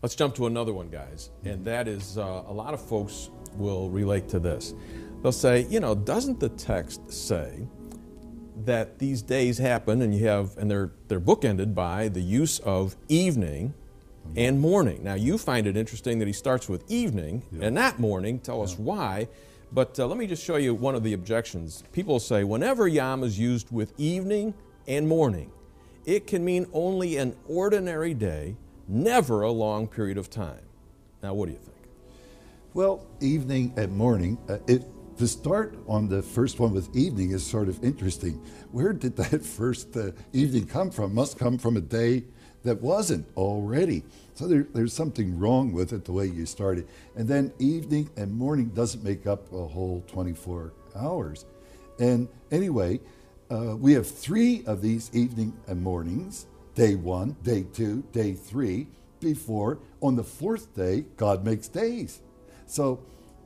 Let's jump to another one, guys, and that is a lot of folks will relate to this. They'll say, doesn't the text say that these days happen and they're bookended by the use of evening and morning. Now, you find it interesting that he starts with evening and not morning. Tell us why. But let me just show you one of the objections. People say whenever yom is used with evening and morning, it can mean only an ordinary day, never a long period of time. Now, what do you think? Well, evening and morning, to start on the first one with evening is sort of interesting. Where did that first evening come from? Must come from a day that wasn't already. So there's something wrong with it, the way you started. And then evening and morning doesn't make up a whole 24 hours. And anyway, we have 3 of these evening and mornings, day 1, day 2, day 3, before on the 4th day, God makes days. So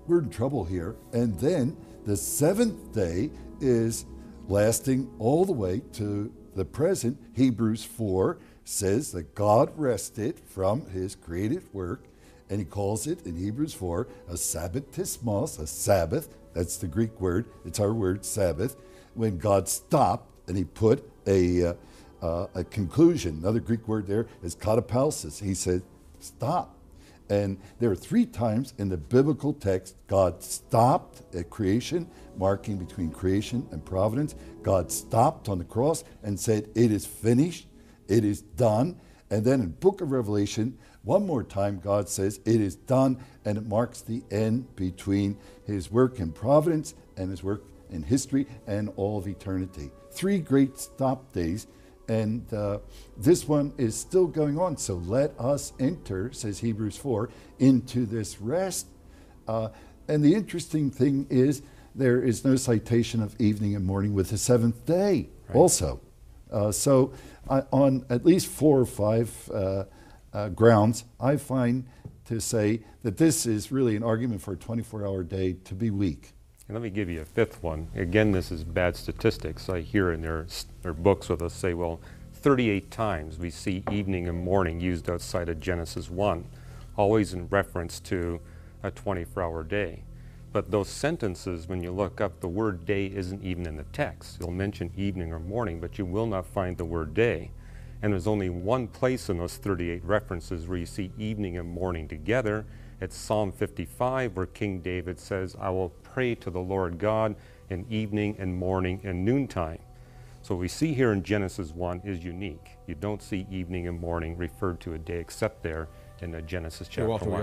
we're in trouble here. And then the 7th day is lasting all the way to the present. Hebrews 4 says that God rested from his creative work, and he calls it in Hebrews 4 a sabbatismos, a Sabbath. That's the Greek word. It's our word, Sabbath. When God stopped and he put a conclusion. Another Greek word there is katapausis. He said, stop. And there are 3 times in the biblical text God stopped at creation, marking between creation and providence. God stopped on the cross and said, it is finished, it is done. And then in book of Revelation, one more time God says, it is done, and it marks the end between his work in providence and his work in history and all of eternity. 3 great stop days. And this one is still going on. So let us enter, says Hebrews 4, into this rest. And the interesting thing is there is no citation of evening and morning with the 7th day also. So on at least 4 or 5 grounds, I find to say that this is really an argument for a 24-hour day to be weak. And let me give you a 5th one. Again, this is bad statistics. I hear in their books with us say, well, 38 times we see evening and morning used outside of Genesis 1, always in reference to a 24-hour day. But those sentences, when you look up, the word day isn't even in the text. You'll mention evening or morning, but you will not find the word day. And there's only one place in those 38 references where you see evening and morning together. It's Psalm 55, where King David says, I will pray to the Lord God in evening and morning and noontime. So what we see here in Genesis 1 is unique. You don't see evening and morning referred to a day except there in Genesis chapter 1.